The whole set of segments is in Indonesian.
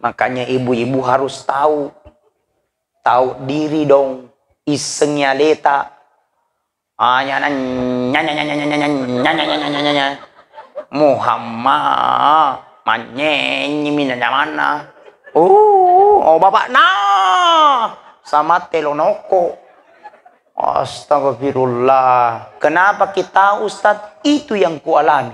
Makanya ibu-ibu harus tahu diri dong. Isengnya leta. Muhammad manyenyi minanya mana? Oh bapak nah sama telonoko. Astagfirullah. Kenapa kita Ustadz? Itu yang kualami.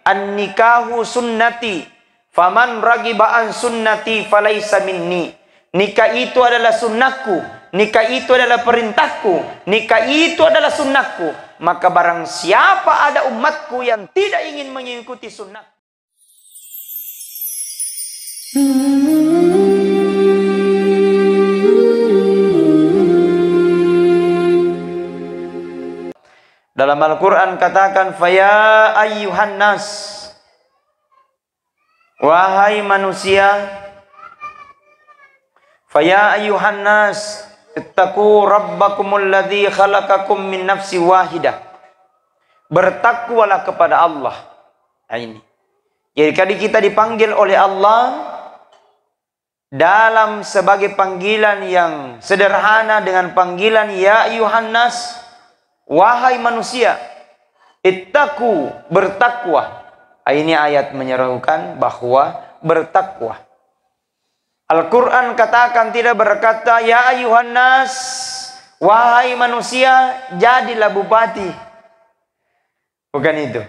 An-nikahu sunnati, faman ragiba an sunnati falaisa minni. Nikah itu adalah sunnahku, nikah itu adalah perintahku, nikah itu adalah sunnahku. Maka barang siapa ada umatku yang tidak ingin mengikuti sunnah. Dalam Al-Quran katakan, Faya ayyuhan nas, wahai manusia, Faya ayyuhan nas, ittaqu rabbakumul ladzi khalaqakum min nafsi wahidah. Bertakwalah kepada Allah. Nah, ini. Jadi kali kita dipanggil oleh Allah dalam sebagai panggilan yang sederhana dengan panggilan ya ayyuhan nas, wahai manusia, ittaqu, bertakwa. Ini ayat menyerukan bahwa bertakwa. Al-Quran katakan tidak berkata ya ayyuhan nas, wahai manusia, jadilah bupati. Bukan itu.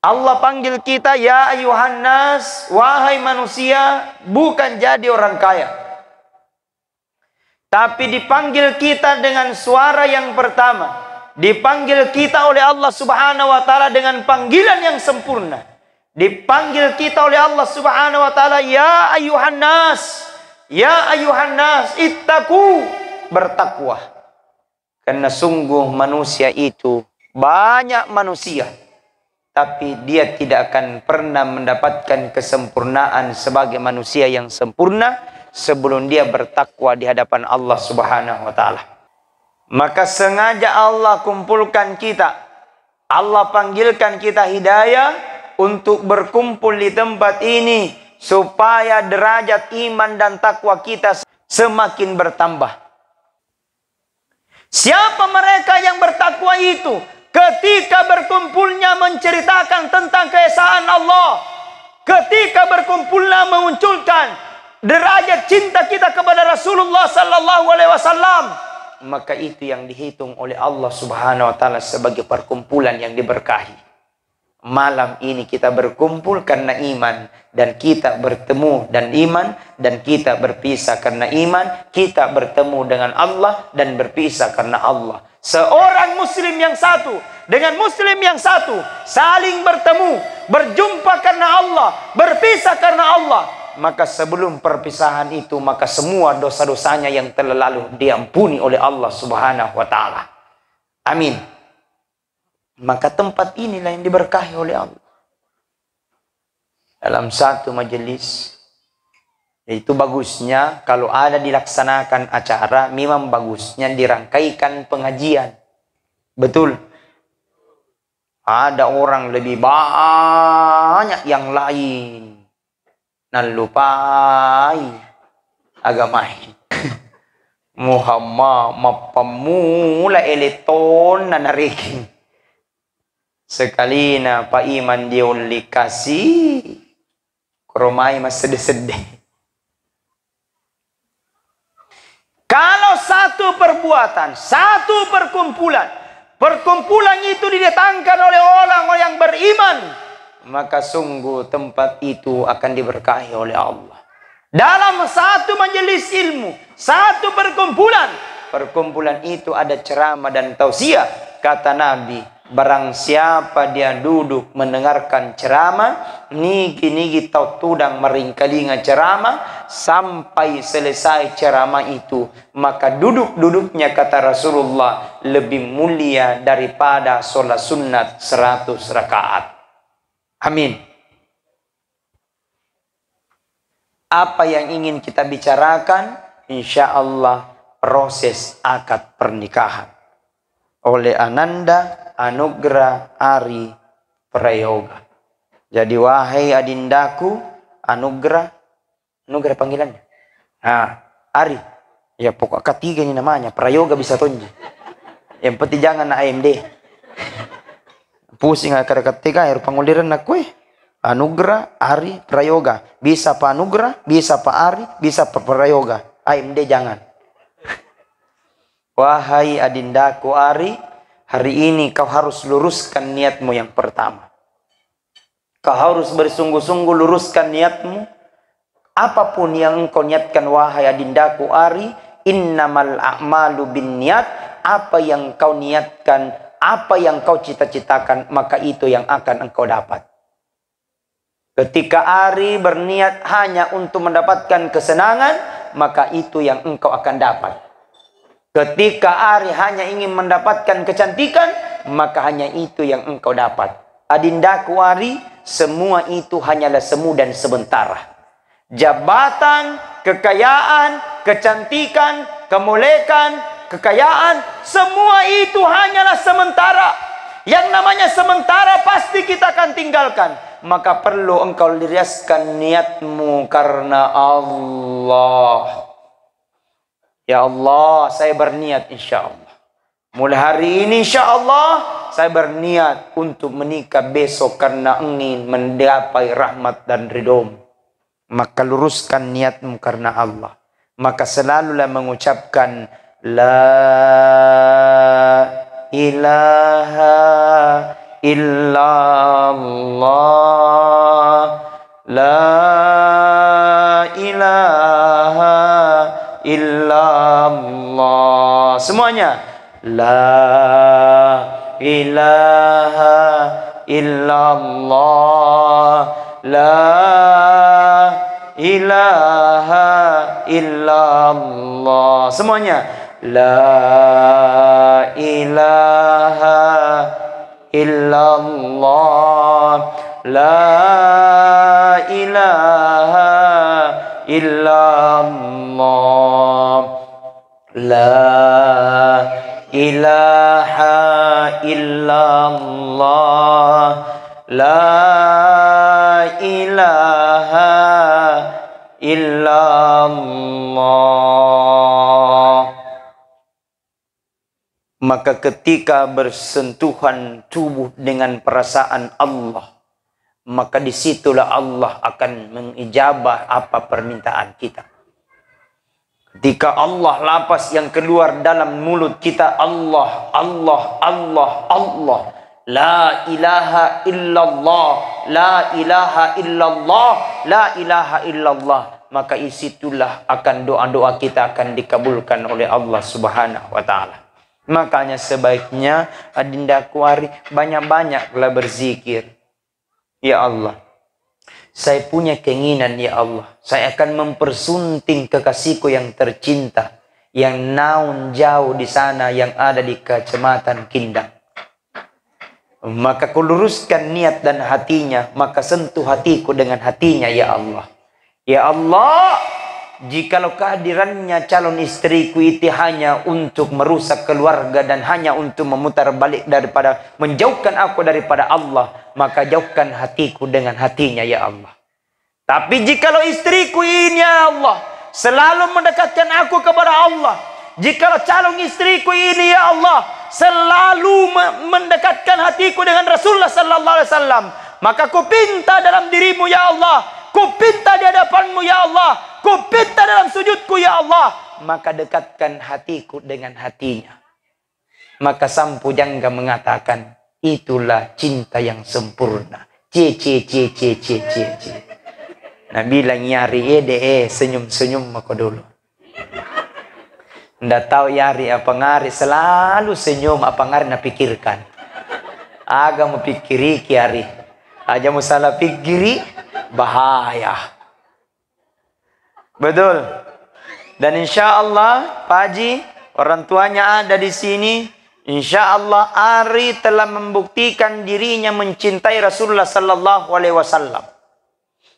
Allah panggil kita ya ayyuhan nas, wahai manusia, bukan jadi orang kaya. Tapi dipanggil kita dengan suara yang pertama. Dipanggil kita oleh Allah Subhanahu wa ta'ala dengan panggilan yang sempurna. Dipanggil kita oleh Allah Subhanahu wa ta'ala ya ayyuhan nas, ya ayyuhan nas, ittaqu, bertakwa. Karena sungguh manusia itu banyak manusia, tapi dia tidak akan pernah mendapatkan kesempurnaan sebagai manusia yang sempurna sebelum dia bertakwa di hadapan Allah Subhanahu wa ta'ala. Maka sengaja Allah kumpulkan kita, Allah panggilkan kita hidayah untuk berkumpul di tempat ini supaya derajat iman dan takwa kita semakin bertambah. Siapa mereka yang bertakwa itu? Ketika berkumpulnya menceritakan tentang keesaan Allah, ketika berkumpulnya memunculkan derajat cinta kita kepada Rasulullah sallallahu alaihi wasallam, maka itu yang dihitung oleh Allah Subhanahu wa ta'ala sebagai perkumpulan yang diberkahi. Malam ini kita berkumpul karena iman, dan kita bertemu dan iman, dan kita berpisah karena iman. Kita bertemu dengan Allah dan berpisah karena Allah. Seorang muslim yang satu dengan muslim yang satu saling bertemu, berjumpa karena Allah, berpisah karena Allah. Maka sebelum perpisahan itu, maka semua dosa-dosanya yang telah lalu diampuni oleh Allah Subhanahu wa ta'ala. Amin. Maka tempat inilah yang diberkahi oleh Allah. Dalam satu majelis, itu bagusnya kalau ada dilaksanakan acara, memang bagusnya dirangkaikan pengajian. Betul. Ada orang lebih banyak yang lain nalupai agama ini. Muhammad mapamula eleton na nariking. Sekali na pa iman diuli kasih kromay mas sedih-sedih. Kalau satu perbuatan, satu perkumpulan itu didatangkan oleh orang yang beriman, maka sungguh tempat itu akan diberkahi oleh Allah. Dalam satu majelis ilmu, satu perkumpulan itu ada ceramah dan tausiah. Kata Nabi, barang siapa dia duduk mendengarkan ceramah, nigi tau tudang meringkalinga ceramah sampai selesai ceramah itu, maka duduknya kata Rasulullah lebih mulia daripada sholat sunat 100 rakaat. Amin. Apa yang ingin kita bicarakan? Insya Allah proses akad pernikahan oleh Ananda Anugrah Ari Prayoga. Jadi wahai adindaku, anugerah panggilannya. Nah, Ari. Ya pokok ketiga ini namanya, prayoga bisa tonji. Yang penting jangan AMD. Pusing akar ketiga air penguliran aku anugerah, Ari, prayoga. Bisa Pak anugerah, bisa Pak Ari, bisa Pak prayoga. AMD jangan. Wahai adindaku Ari, hari ini kau harus luruskan niatmu yang pertama. Kau harus bersungguh-sungguh luruskan niatmu. Apapun yang engkau niatkan wahai adindaku Ari, innamal a'malu binniat. Apa yang kau niatkan, apa yang kau cita-citakan, maka itu yang akan engkau dapat. Ketika Ari berniat hanya untuk mendapatkan kesenangan, maka itu yang engkau akan dapat. Ketika Ari hanya ingin mendapatkan kecantikan, maka hanya itu yang engkau dapat. Adindaku Ari, semua itu hanyalah semu dan sementara. Jabatan, kekayaan, kecantikan, kemolekan, kekayaan, semua itu hanyalah sementara. Yang namanya sementara pasti kita akan tinggalkan. Maka perlu engkau riaskan niatmu karena Allah. Ya Allah, saya berniat insya Allah. Mulai hari ini insya Allah, saya berniat untuk menikah besok karena ingin mendapat rahmat dan ridhomu. Maka luruskan niatmu karena Allah. Maka selalulah mengucapkan La ilaha illallah, La ilaha illallah. Semuanya. La ilaha illallah, La ilaha illallah. Semuanya. La ilaha illallah, La ilaha illallah, La ilaha illallah, La ilaha illallah. Maka ketika bersentuhan tubuh dengan perasaan Allah, maka disitulah Allah akan mengijabah apa permintaan kita. Ketika Allah lapas yang keluar dalam mulut kita, Allah, Allah, Allah, Allah, La ilaha illallah, La ilaha illallah, La ilaha illallah. Maka isitulah akan doa-doa kita akan dikabulkan oleh Allah Subhanahu wa ta'ala. Makanya sebaiknya adindaku Ari banyak-banyaklah berzikir. Ya Allah, saya punya keinginan ya Allah, saya akan mempersunting kekasihku yang tercinta, yang naun jauh di sana, yang ada di Kecamatan Kindang. Maka ku luruskan niat dan hatinya, maka sentuh hatiku dengan hatinya ya Allah. Ya Allah, jikalau kehadirannya calon istriku itu hanya untuk merusak keluarga dan hanya untuk memutar balik daripada menjauhkan aku daripada Allah, maka jauhkan hatiku dengan hatinya ya Allah. Tapi jikalau istriku ini ya Allah selalu mendekatkan aku kepada Allah, jikalau calon istriku ini ya Allah selalu mendekatkan hatiku dengan Rasulullah sallallahu alaihi wasallam, maka ku pinta dalam dirimu ya Allah, ku pinta di hadapanmu ya Allah, ku pinta dalam sujudku ya Allah, maka dekatkan hatiku dengan hatinya. Maka Sampo Jangga mengatakan, itulah cinta yang sempurna. C. Nah bilang nyari senyum-senyum aku dulu. Nggak tahu yari apa ngari, selalu senyum apa ngari na pikirkan. Aga mau pikiri kiari, aja mau salah pikiri bahaya. Betul. Dan insya Allah Pak Haji, orang tuanya ada di sini. Insya Allah Ari telah membuktikan dirinya mencintai Rasulullah Sallallahu Alaihi Wasallam.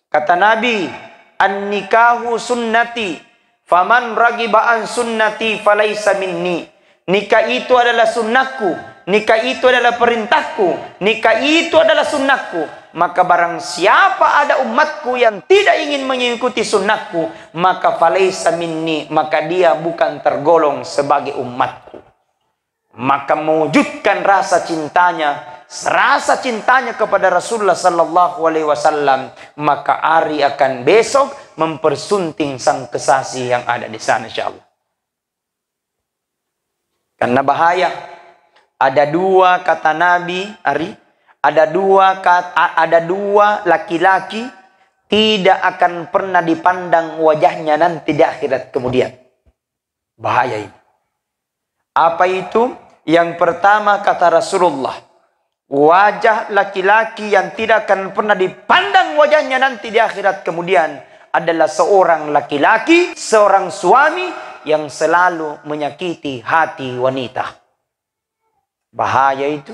Kata Nabi, an-nikahu sunnati, faman ragiba an sunnati falaisa minni. Nikah itu adalah sunnahku. nikah itu adalah perintahku, nikah itu adalah sunnahku. Maka barang siapa ada umatku yang tidak ingin mengikuti sunnahku, maka falaysa minni, maka dia bukan tergolong sebagai umatku. Maka mewujudkan rasa cintanya kepada Rasulullah sallallahu alaihi wasallam, maka Ari akan besok mempersunting sang kekasih yang ada di sana insyaallah. Karena bahaya. Ada dua kata Nabi Ari, ada dua laki-laki tidak akan pernah dipandang wajahnya nanti di akhirat kemudian. Bahaya ini. Apa itu? Yang pertama kata Rasulullah, wajah laki-laki yang tidak akan pernah dipandang wajahnya nanti di akhirat kemudian adalah seorang laki-laki, seorang suami yang selalu menyakiti hati wanita. Bahaya itu.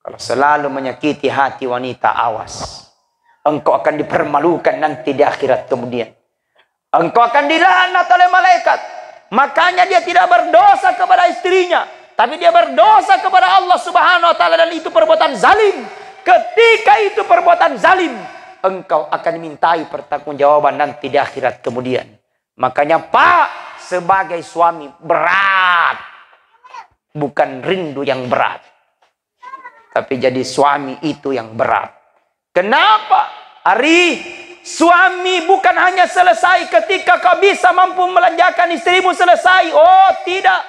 Kalau selalu menyakiti hati wanita, awas. Engkau akan dipermalukan nanti di akhirat kemudian. Engkau akan dilaknat oleh malaikat. Makanya dia tidak berdosa kepada istrinya, tapi dia berdosa kepada Allah Subhanahu wa taala, dan itu perbuatan zalim. Ketika itu perbuatan zalim, engkau akan dimintai pertanggungjawaban nanti di akhirat kemudian. Makanya Pak, sebagai suami berat, bukan rindu yang berat, tapi jadi suami itu yang berat. Kenapa? Ari, suami bukan hanya selesai ketika kau bisa mampu melanjakan istrimu selesai. Oh tidak.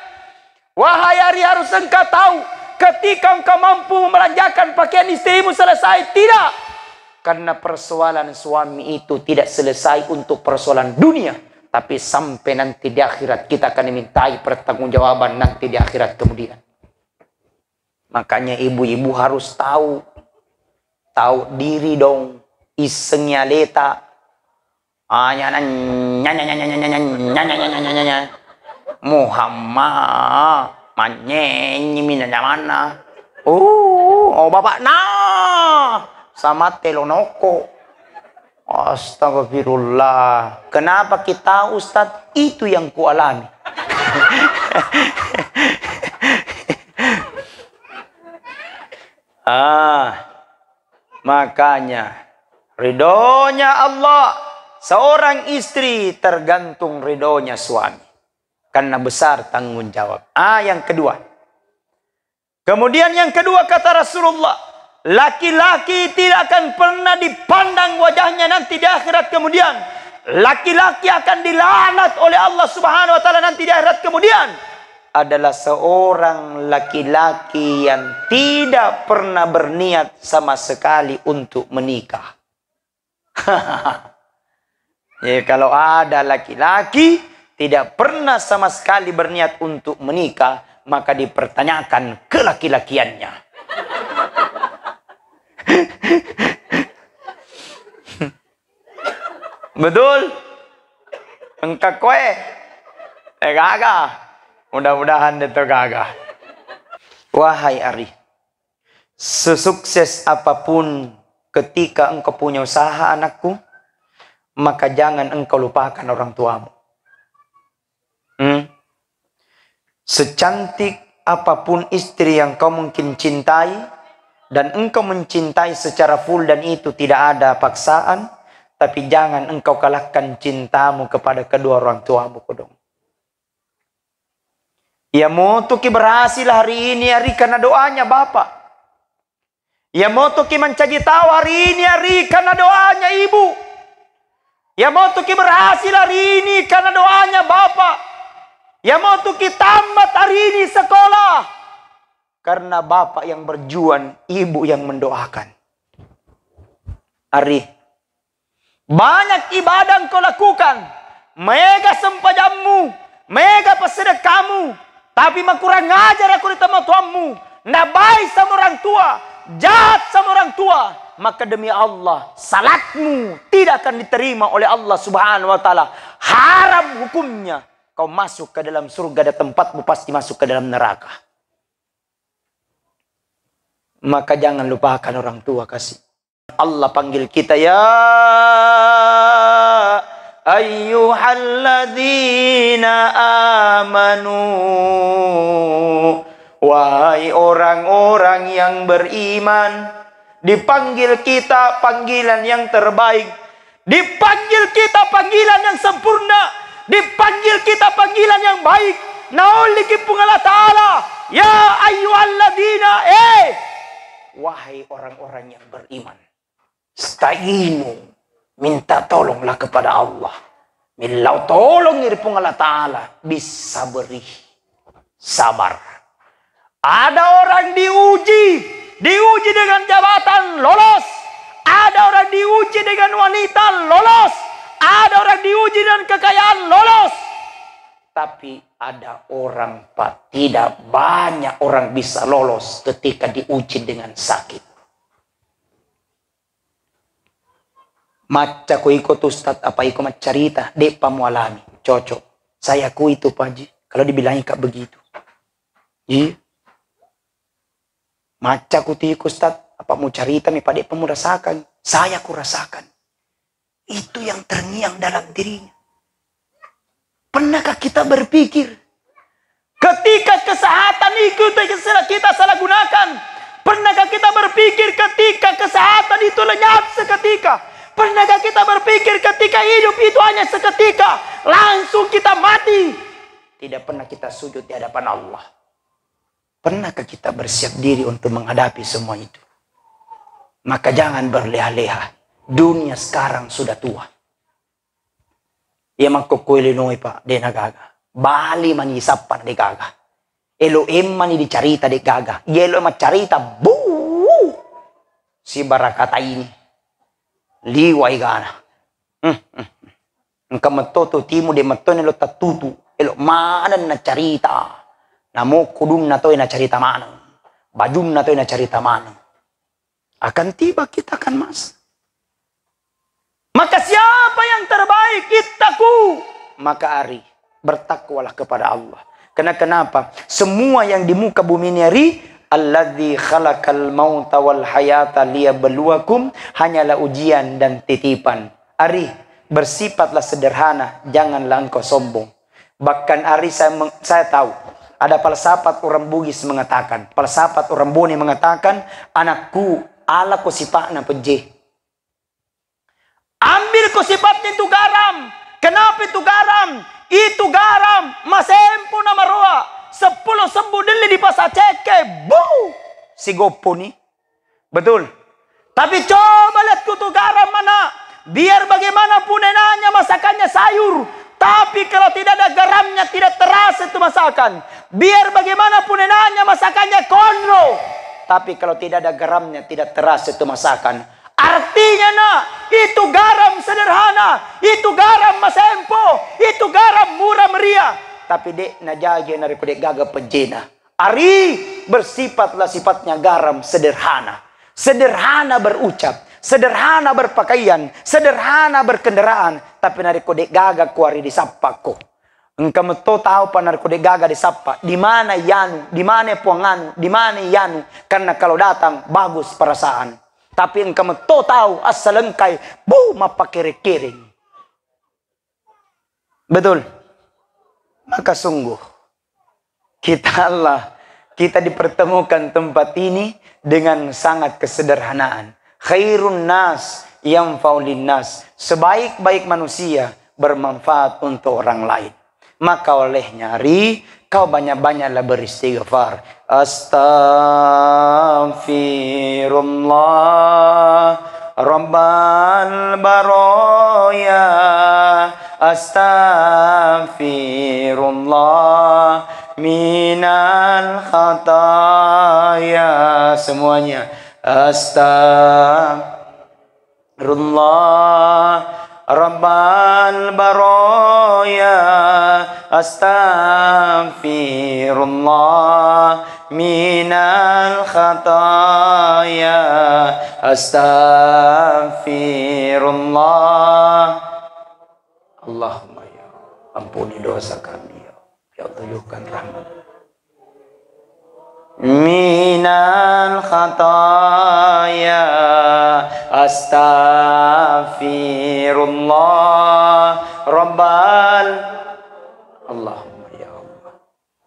Wahai Ari, harus engkau tahu, ketika engkau mampu melanjakan pakaian istrimu selesai. Tidak. Karena persoalan suami itu tidak selesai untuk persoalan dunia, tapi sampai nanti di akhirat kita akan dimintai pertanggungjawaban nanti di akhirat kemudian. Makanya ibu-ibu harus tahu diri dong. Isengnya leta. Muhammad manyenyi minanya mana? Oh bapak nah sama telonoko. Astagfirullah. Kenapa kita Ustadz? Itu yang kualami. Makanya ridhonya Allah, seorang istri tergantung ridhonya suami. Karena besar tanggung jawab. Yang kedua. Kemudian yang kedua kata Rasulullah, laki-laki tidak akan pernah dipandang wajahnya nanti di akhirat kemudian. Laki-laki akan dilaknat oleh Allah Subhanahu wa taala nanti di akhirat kemudian adalah seorang laki-laki yang tidak pernah berniat sama sekali untuk menikah. Ya, kalau ada laki-laki tidak pernah sama sekali berniat untuk menikah, maka dipertanyakan kelaki-lakiannya. Betul? Engkau kue? Gagah. Mudah-mudahan itu gagah. Wahai Ari, sesukses apapun ketika engkau punya usaha anakku, maka jangan engkau lupakan orang tuamu. Secantik apapun istri yang kau mungkin cintai, dan engkau mencintai secara full dan itu tidak ada paksaan, tapi jangan engkau kalahkan cintamu kepada kedua orang tuamu dong. Ya mau Tuki berhasil hari ini Ari karena doanya Bapak. Ya mau Tuki mencari tahu hari ini Ari karena doanya Ibu. Ya mau Tuki berhasil hari ini karena doanya Bapak. Ya mau Tuki tamat hari ini sekolah karena Bapak yang berjuang, Ibu yang mendoakan. Ari, banyak ibadah kau lakukan, mega sempajammu, mega pesedekahmu, tapi kurang ngajar aku di tempat tuamu. Nggak baik sama orang tua, jahat sama orang tua. Maka demi Allah, salatmu tidak akan diterima oleh Allah Subhanahu wa taala. Haram hukumnya. Kau masuk ke dalam surga dan tempatmu pasti masuk ke dalam neraka. Maka jangan lupakan orang tua kasih. Allah panggil kita, ya ayyuhalladzina amanu Wahai orang-orang yang beriman, dipanggil kita panggilan yang terbaik, dipanggil kita panggilan yang sempurna, dipanggil kita panggilan yang baik. Nauliki Allah Ta'ala, ya ayyuhalladzina, wahai orang-orang yang beriman, sta'inu, minta tolonglah kepada Allah. Millau tolong iripung Allah Ta'ala, bisa beri sabar. Ada orang diuji dengan jabatan, lolos. Ada orang diuji dengan wanita, lolos. Ada orang diuji dengan kekayaan, lolos. Tapi ada orang, Pak, tidak banyak orang bisa lolos ketika diuji dengan sakit. Maca ko ikut Ustaz, apa ikut cerita, dek pamualami, cocok. Saya ku itu Pak Haji, kalau dibilangin kak begitu. Iya. Maca ku ti Ustaz, apa mau cerita nih Pak dek pamu rasakan. Saya ku rasakan. Itu yang terngiang dalam dirinya. Pernahkah kita berpikir ketika kesehatan itu kita salah gunakan? Pernahkah kita berpikir ketika kesehatan itu lenyap seketika? Pernahkah kita berpikir ketika hidup itu hanya seketika, langsung kita mati? Tidak pernah kita sujud di hadapan Allah. Pernahkah kita bersiap diri untuk menghadapi semua itu? Maka jangan berleha-leha. Dunia sekarang sudah tua. Ia mangkukuilinoi Pak, de nagaga. Bali mani isapan de gaga. Elo mani dicarita de gaga. Yelo macarita, buu. Si barakata ini. Liway gana. Engka matoto timu de matone lo tatutu. Elo mana na carita. Namo kudum na to'y na carita manang. Bajum na to'y na carita manang. Akan tiba kita akan mas. Maka siapa yang terbaik? Ittaku. Maka ari, bertakwalah kepada Allah. Karena kenapa? Semua yang di muka bumi ini ari, alladzi khalaqal mauta wal hayata liyabluwakum, hanyalah ujian dan titipan. Ari, bersifatlah sederhana, janganlah engkau sombong. Bahkan ari saya tahu, ada falsafat orang Bugis mengatakan, falsafat orang Boni mengatakan, anakku, ala ko sipakna peje. Ambil ko sifatnya itu garam. Kenapa itu garam? Itu garam, masempo na maroa. 10 sembuh dili di pasaceke. Buu! Si gopo nih. Betul. Tapi coba lihat kutu garam mana. Biar bagaimanapun enaknya masakannya sayur. Tapi kalau tidak ada garamnya tidak terasa itu masakan. Biar bagaimanapun enaknya masakannya konro. Tapi kalau tidak ada garamnya tidak terasa itu masakan. Artinya nak, itu garam sederhana. Itu garam masempo. Itu garam murah meriah. Tapi dek najaga nari dek gaga penjena. Ari bersifatlah sifatnya garam sederhana. Sederhana berucap. Sederhana berpakaian. Sederhana berkendaraan. Tapi nari dek gaga kuari disapa ko. Engkau meto tahu pa nari dek gaga disapa. Di mana yanu, di mana puanganu, di mana yanu. Karena kalau datang bagus perasaan. Tapi engkau meto tahu asal engkai mapakiri-kiring. Betul. Maka sungguh kita dipertemukan tempat ini dengan sangat kesederhanaan. Khairun nas yanfa'ulin nas. Sebaik-baik manusia bermanfaat untuk orang lain. Maka olehnya hari kau banyak-banyaklah beristighfar. Astaghfirullah Rabbal baroya. Astaghfirullah minal khataya. Semuanya. Astaghfirullah Rabbal baroya. Astaghfirullah minal khataya. Astaghfirullah. Allahumma ya ampuni dosa kami ya. Ya tuyukan rahmat. Minal khataya. Astaghfirullah Rabbal. Allahumma ya Allah,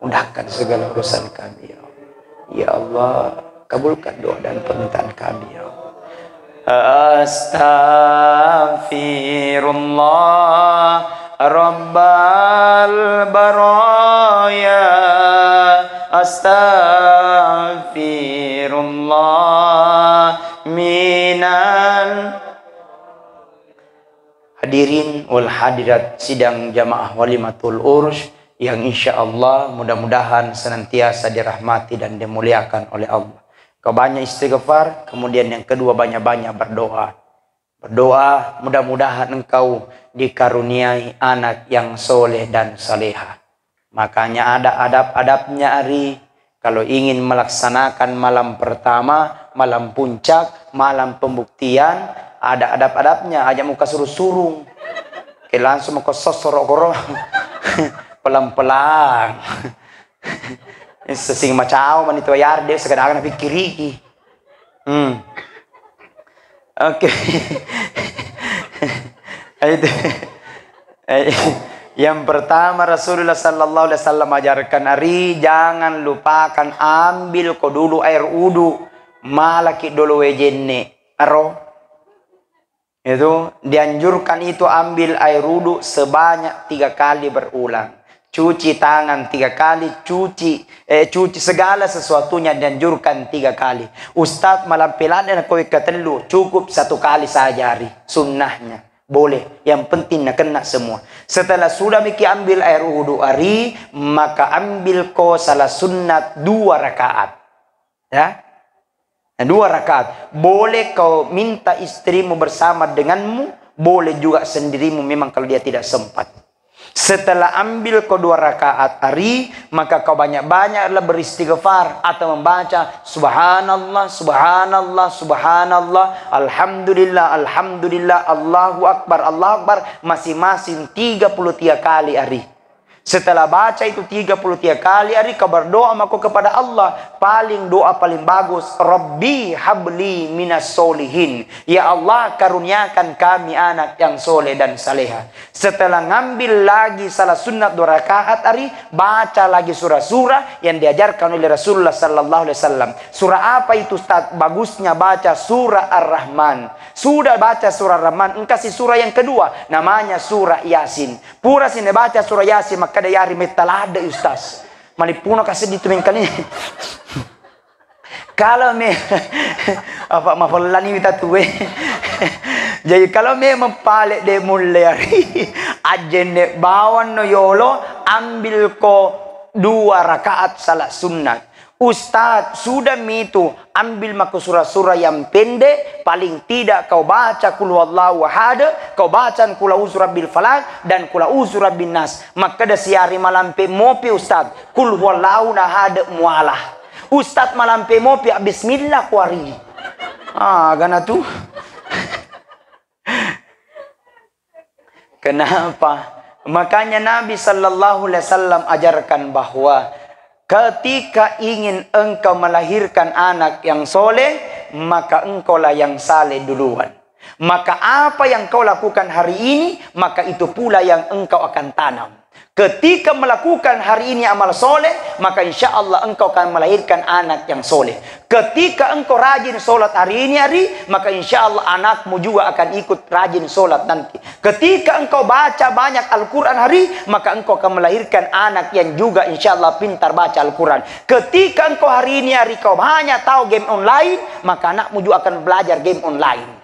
mudahkan segala urusan kami ya Allah. Ya Allah, kabulkan doa dan permintaan kami ya Allah. Astaghfirullah Rabbal baraya, astaghfirullah minal. Hadirin wal hadirat sidang jamaah walimatul urus yang insya Allah mudah-mudahan senantiasa dirahmati dan dimuliakan oleh Allah. Kau banyak istighfar, kemudian yang kedua banyak-banyak berdoa. Berdoa mudah-mudahan engkau dikaruniai anak yang soleh dan saleha. Makanya ada adab-adabnya Ari. Kalau ingin melaksanakan malam pertama, malam puncak, malam pembuktian, ada adab-adabnya. Aja muka suruh-surung. Langsung muka sosorok-korok. Pelan-pelan. Sesing macau man itu ayar dia sekadang nak pikir. Oke. Yang pertama Rasulullah sallallahu alaihi wasallam ajarkan Ari, jangan lupakan ambil ko dulu air wudu, malaki dulu wejenne. Aro. Itu dianjurkan itu ambil air wudu sebanyak 3 kali berulang. Cuci tangan 3 kali, cuci segala sesuatunya dianjurkan 3 kali. Ustaz malam peladan kau ketelu cukup 1 kali saja Ari, sunnahnya boleh. Yang penting nak kena semua. Setelah sudah miki ambil air wudu Ari, maka ambil kau salah sunnat 2 rakaat. Ya, 2 rakaat. Boleh kau minta istrimu bersama denganmu, boleh juga sendirimu memang kalau dia tidak sempat. Setelah ambil kau 2 rakaat Ari, maka kau banyak-banyaklah beristighfar atau membaca subhanallah, subhanallah, subhanallah, alhamdulillah, alhamdulillah, Allahu akbar, Allahu akbar, masing-masing 33 kali Ari. Setelah baca itu 33 kali Ari, kau berdoa maka kepada Allah. Doa paling bagus, Rabbi habli minas solihin. Ya Allah, karuniakan kami anak yang soleh dan saleha. Setelah ngambil lagi salah sunnat 2 rakaat Ari, baca lagi surah-surah yang diajarkan oleh Rasulullah sallallahu alaihi wasallam. Surah apa itu Ustaz? Bagusnya baca surah Ar-Rahman. Sudah baca surah Ar-Rahman, engkasih surah yang kedua, namanya surah Yasin. Pura sini baca surah Yasin, maka ada yari metalada Ustaz. Malipuno kasih dituminkan ini. Kalau apa mafalani kita tuwe. Jadi kalau mempalik de mulai ajene bawan no yolo, ambil ko 2 rakaat salat sunnat. Ustaz, sudah itu ambil maka surah-surah yang pendek, paling tidak kau baca kul huwallahu ahad, kau baca kul a'udzu birabbil falaq dan kul a'udzu birabbin nas. Maka dah siari malam pe mopi Ustaz, kul huwallahu ahad mualah. Ustaz malam pe mopi bismillah kuari. Gana tu. Kenapa? Makanya Nabi sallallahu alaihi wasallam ajarkan bahwa ketika ingin engkau melahirkan anak yang soleh, maka engkaulah yang saleh duluan. Maka apa yang kau lakukan hari ini, maka itu pula yang engkau akan tanam. Ketika melakukan hari ini amal soleh, maka insya Allah engkau akan melahirkan anak yang soleh. Ketika engkau rajin solat hari ini maka insya Allah anakmu juga akan ikut rajin solat nanti. Ketika engkau baca banyak Al-Quran hari, maka engkau akan melahirkan anak yang juga insya Allah pintar baca Al-Quran. Ketika engkau hari ini kau hanya tahu game online, maka anakmu juga akan belajar game online.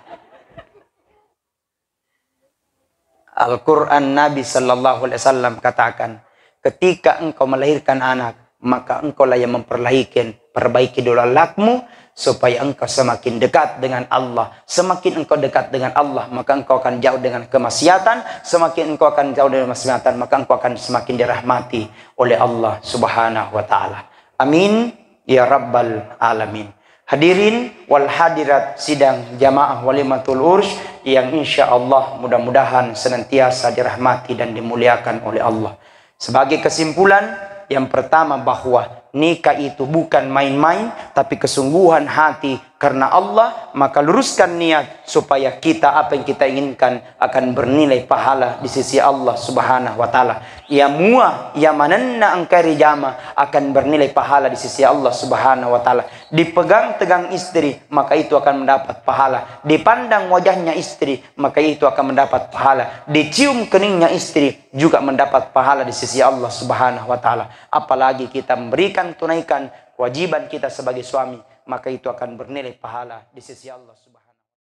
Al-Quran Nabi sallallahu alaihi wasallam katakan, ketika engkau melahirkan anak, maka engkaulah yang perbaiki dulu akhlakmu supaya engkau semakin dekat dengan Allah. Semakin engkau dekat dengan Allah, maka engkau akan jauh dengan kemaksiatan. Semakin engkau akan jauh dari kemaksiatan, maka engkau akan semakin dirahmati oleh Allah Subhanahu wa taala. Amin ya rabbal alamin. Hadirin wal hadirat sidang jamaah walimatul urus yang insya Allah mudah-mudahan senantiasa dirahmati dan dimuliakan oleh Allah. Sebagai kesimpulan, yang pertama bahwa nikah itu bukan main-main, tapi kesungguhan hati karena Allah, maka luruskan niat supaya kita apa yang kita inginkan akan bernilai pahala di sisi Allah Subhanahu wa taala. Ya mua ya mananna angkari jama akan bernilai pahala di sisi Allah Subhanahu wa taala. Dipegang tegang istri, maka itu akan mendapat pahala. Dipandang wajahnya istri, maka itu akan mendapat pahala. Dicium keningnya istri juga mendapat pahala di sisi Allah Subhanahu wa taala. Apalagi kita memberikan tunaikan kewajiban kita sebagai suami, maka itu akan bernilai pahala di sisi Allah Subhanahu